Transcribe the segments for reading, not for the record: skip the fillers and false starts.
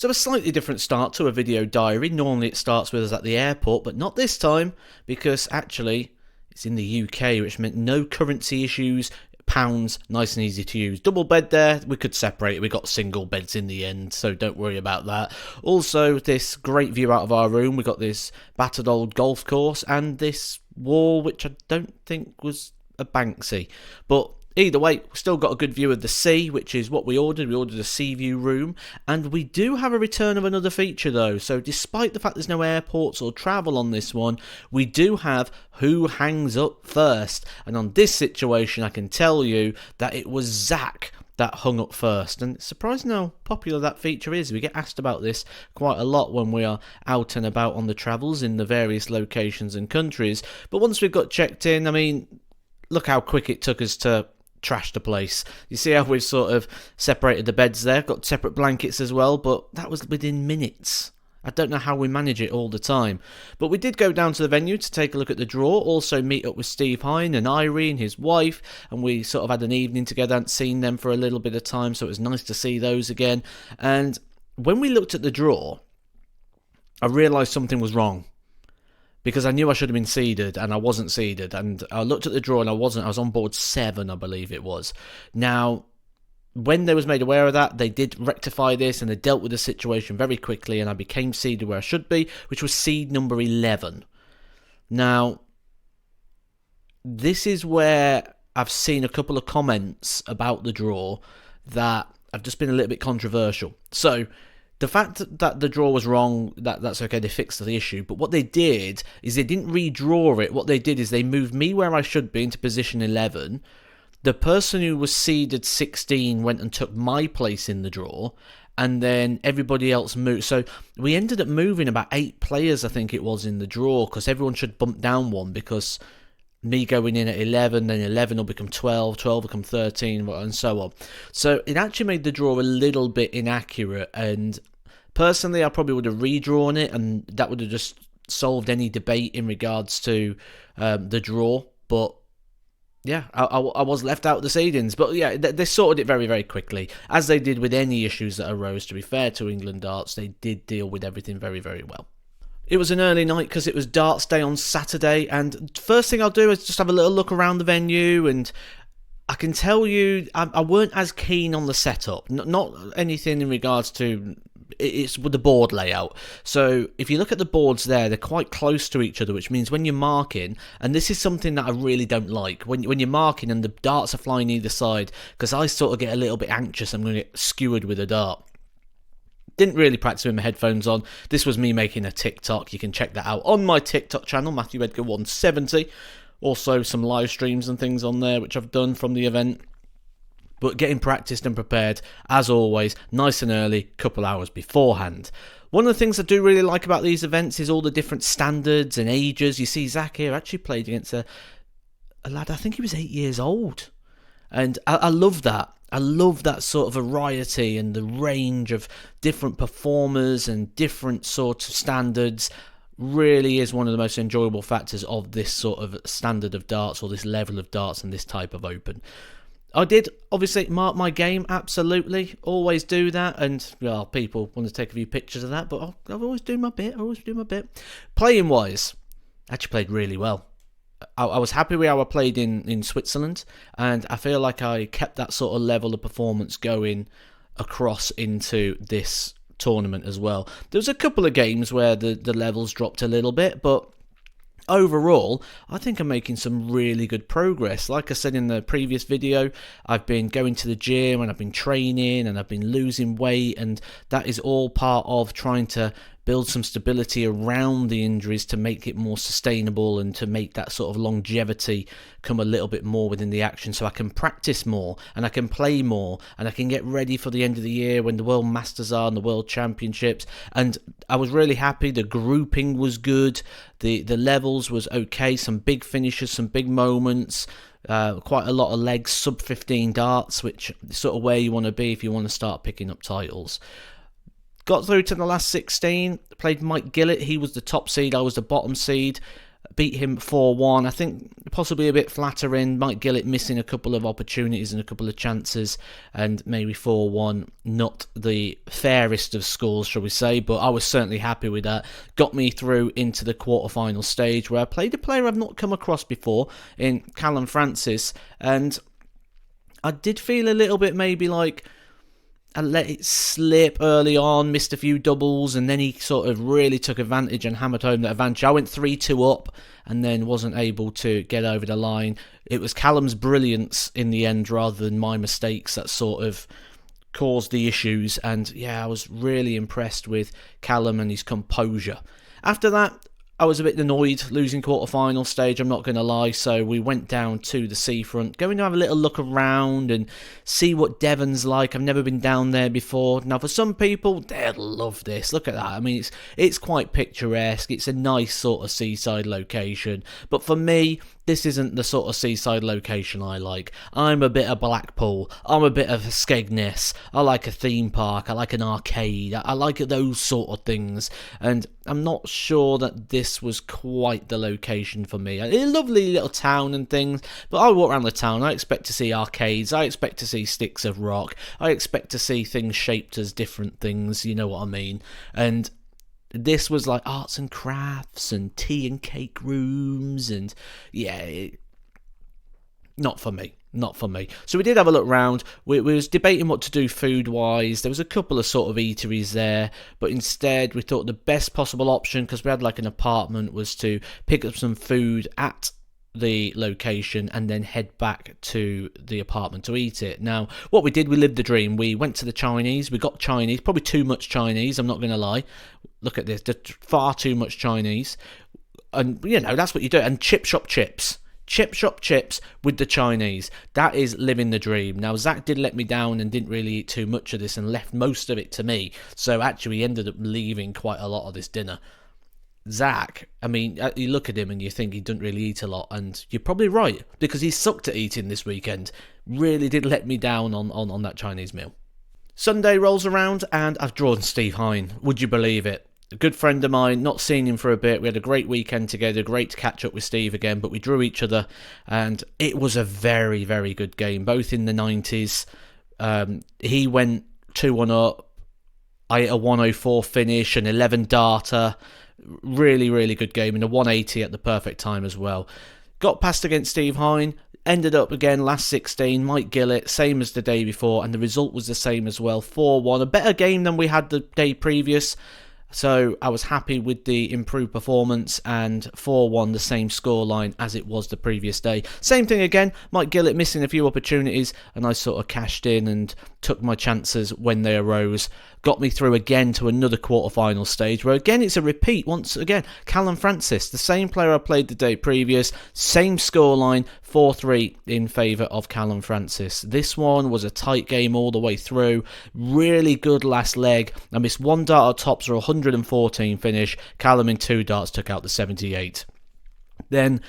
So a slightly different start to a video diary. Normally it starts with us at the airport, but not this time, because actually it's in the UK, which meant no currency issues, pounds, nice and easy to use. Double bed there, we could separate it. We got single beds in the end, so don't worry about that. Also, this great view out of our room. We got this battered old golf course and this wall, which I don't think was a Banksy, but either way, we've still got a good view of the sea, which is what we ordered. We ordered a sea view room, and we do have a return of another feature though. So despite the fact there's no airports or travel on this one, we do have who hangs up first. And on this situation, I can tell you that it was Zach that hung up first. And it's surprising how popular that feature is. We get asked about this quite a lot when we are out and about on the travels in the various locations and countries. But once we've got checked in, I mean, look how quick it took us to trash the place. You see how we've sort of separated the beds there, got separate blankets as well, but that was within minutes. I don't know how we manage it all the time. But we did go down to the venue to take a look at the draw, also meet up with Steve Hine and Irene, his wife, and we sort of had an evening together. I hadn't seen them for a little bit of time, so it was nice to see those again. And when we looked at the draw, I realised something was wrong, because I knew I should have been seeded, and I wasn't seeded. And I looked at the draw, and I wasn't. I was on board 7, I believe it was. Now, when they was made aware of that, they did rectify this, and they dealt with the situation very quickly, and I became seeded where I should be, which was seed number 11. Now, this is where I've seen a couple of comments about the draw that have just been a little bit controversial. So, the fact that the draw was wrong, that's okay, they fixed the issue. But what they did is they didn't redraw it. What they did is they moved me where I should be into position 11. The person who was seeded 16 went and took my place in the draw. And then everybody else moved. So we ended up moving about 8 players, I think it was, in the draw. Because everyone should bump down one, because me going in at 11, then 11 will become 12, 12 will become 13, and so on. So it actually made the draw a little bit inaccurate, and personally, I probably would have redrawn it, and that would have just solved any debate in regards to the draw. But yeah, I was left out of the seedings. But yeah, they sorted it very, very quickly, as they did with any issues that arose. To be fair to England Darts, they did deal with everything very, very well. It was an early night because it was darts day on Saturday, and first thing I'll do is just have a little look around the venue, and I can tell you I weren't as keen on the setup. Not anything in regards to it's with the board layout. So if you look at the boards there, they're quite close to each other, which means when you're marking, and this is something that I really don't like, when you're marking and the darts are flying either side, because I sort of get a little bit anxious. I'm going to get skewered with a dart. Didn't really practice with my headphones on. This was me making a TikTok. You can check that out on my TikTok channel, Matthew Edgar 170. Also some live streams and things on there, which I've done from the event. But getting practiced and prepared, as always, nice and early, couple hours beforehand. One of the things I do really like about these events is all the different standards and ages. You see Zach here actually played against a lad, I think he was 8 years old. And I love that. I love that sort of variety and the range of different performers and different sorts of standards. Really is one of the most enjoyable factors of this sort of standard of darts, or this level of darts and this type of open. I did obviously mark my game, absolutely, always do that, and well, people want to take a few pictures of that, but I've always do my bit. Playing wise, I actually played really well. I was happy with how I played in Switzerland, and I feel like I kept that sort of level of performance going across into this tournament as well. There was a couple of games where the levels dropped a little bit, but overall, I think I'm making some really good progress. Like I said in the previous video, I've been going to the gym and I've been training and I've been losing weight, and that is all part of trying to build some stability around the injuries to make it more sustainable and to make that sort of longevity come a little bit more within the action, so I can practice more and I can play more and I can get ready for the end of the year when the World Masters are and the World Championships. And I was really happy. The grouping was good, the levels was okay, some big finishes, some big moments, quite a lot of legs, sub 15 darts, which is sort of where you want to be if you want to start picking up titles. Got through to the last 16, played Mike Gillett. He was the top seed, I was the bottom seed. beat him 4-1. I think possibly a bit flattering. Mike Gillett missing a couple of opportunities and a couple of chances, and maybe 4-1, not the fairest of scores, shall we say, but I was certainly happy with that. Got me through into the quarter-final stage, where I played a player I've not come across before in Callum Francis, and I did feel a little bit maybe like I let it slip early on, missed a few doubles, and then he sort of really took advantage and hammered home that advantage. I went 3-2 up and then wasn't able to get over the line. It was Callum's brilliance in the end rather than my mistakes that sort of caused the issues. And yeah, I was really impressed with Callum and his composure. After that, I was a bit annoyed losing quarter-final stage, I'm not going to lie, so we went down to the seafront, going to have a little look around and see what Devon's like. I've never been down there before. Now, for some people, they'd love this. Look at that. I mean, it's quite picturesque. It's a nice sort of seaside location, but for me, this isn't the sort of seaside location I like. I'm a bit of Blackpool. I'm a bit of Skegness. I like a theme park. I like an arcade. I like those sort of things. And I'm not sure that this was quite the location for me. A lovely little town and things, but I walk around the town. I expect to see arcades. I expect to see sticks of rock. I expect to see things shaped as different things. You know what I mean? And this was like arts and crafts and tea and cake rooms, and yeah, not for me. Not for me. So we did have a look round. We was debating what to do food-wise. There was a couple of sort of eateries there, but instead we thought the best possible option, because we had like an apartment, was to pick up some food at the location and then head back to the apartment to eat it. Now, what we did, we lived the dream. We went to the Chinese. We got Chinese, probably too much Chinese, I'm not going to lie. Look at this, far too much Chinese. And, you know, that's what you do. And chip shop chips. Chip shop chips with the Chinese. That is living the dream. Now, Zach did let me down and didn't really eat too much of this and left most of it to me. So actually, he ended up leaving quite a lot of this dinner. Zach, I mean, you look at him and you think he doesn't really eat a lot, and you're probably right, because he sucked at eating this weekend. Really did let me down on that Chinese meal. Sunday rolls around and I've drawn Steve Hine. Would you believe it? A good friend of mine, not seen him for a bit. We had a great weekend together, great to catch up with Steve again, but we drew each other, and it was a very, very good game, both in the 90s. He went 2-1 up, I hit a 104 finish, an 11 darter. Really, really good game, and a 180 at the perfect time as well. Got past against Steve Hine, ended up again last 16, Mike Gillett, same as the day before, and the result was the same as well, 4-1. A better game than we had the day previous. So I was happy with the improved performance, and 4-1, the same scoreline as it was the previous day. Same thing again, Mike Gillett missing a few opportunities, and I sort of cashed in and took my chances when they arose. Got me through again to another quarter-final stage, where again it's a repeat. Once again, Callum Francis, the same player I played the day previous, same scoreline, 4-3 in favour of Callum Francis. This one was a tight game all the way through. Really good last leg. I missed one dart at tops for a 114 finish. Callum in 2 darts took out the 78. Then,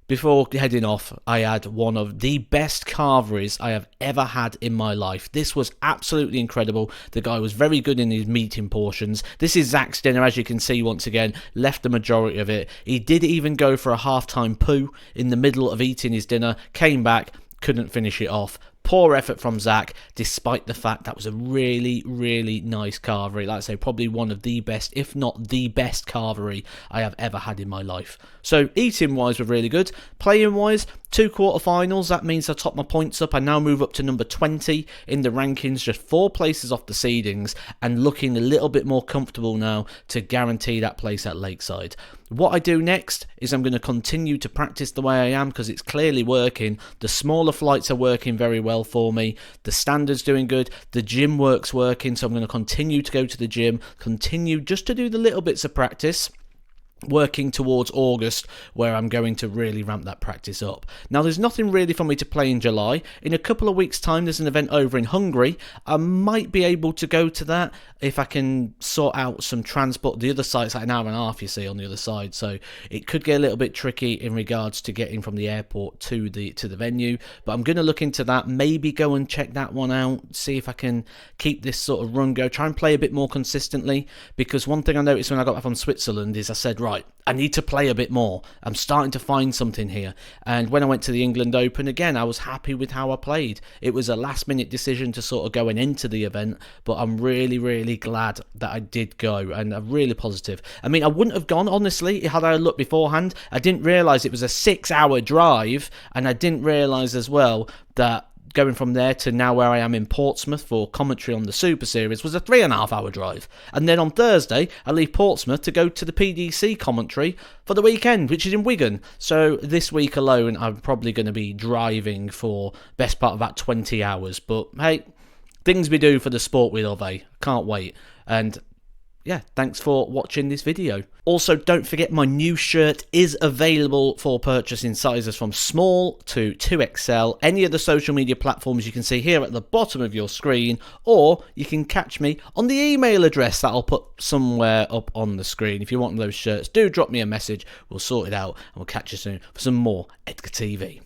before heading off, I had one of the best carveries I have ever had in my life. This was absolutely incredible. The guy was very good in his meating portions. This is Zach's dinner, as you can see once again. Left the majority of it. He did even go for a half-time poo in the middle of eating his dinner. Came back, couldn't finish it off. Poor effort from Zach, despite the fact that was a really, really nice carvery. Like I say, probably one of the best, if not the best carvery I have ever had in my life. So eating-wise, were really good. Playing-wise, 2 quarterfinals. That means I top my points up. I now move up to number 20 in the rankings, just 4 places off the seedings, and looking a little bit more comfortable now to guarantee that place at Lakeside. What I do next is I'm going to continue to practice the way I am, because it's clearly working. The smaller flights are working very well for me. The standard's doing good. The gym work's working, so I'm going to continue to go to the gym, continue just to do the little bits of practice, working towards August, where I'm going to really ramp that practice up. Now, there's nothing really for me to play in July. In a couple of weeks' time, there's an event over in Hungary. I might be able to go to that if I can sort out some transport. The other site's like an hour and a half, you see, on the other side, so it could get a little bit tricky in regards to getting from the airport to the venue, but I'm going to look into that, maybe go and check that one out, see if I can keep this sort of run go, try and play a bit more consistently, because one thing I noticed when I got back from Switzerland is I said, right, I need to play a bit more. I'm starting to find something here. And when I went to the England Open, again, I was happy with how I played. It was a last minute decision to sort of go and enter the event, but I'm really, really glad that I did go, and I'm really positive. I mean, I wouldn't have gone, honestly, had I looked beforehand. I didn't realise it was a 6-hour drive, and I didn't realise as well that going from there to now where I am in Portsmouth for commentary on the Super Series was a 3.5-hour drive. And then on Thursday, I leave Portsmouth to go to the PDC commentary for the weekend, which is in Wigan. So this week alone, I'm probably going to be driving for best part of about 20 hours. But hey, things we do for the sport we love, eh? Can't wait. And yeah, thanks for watching this video. Also, don't forget my new shirt is available for purchase in sizes from small to 2XL. Any of the social media platforms you can see here at the bottom of your screen, or you can catch me on the email address that I'll put somewhere up on the screen. If you want those shirts, do drop me a message. We'll sort it out, and we'll catch you soon for some more Edgar TV.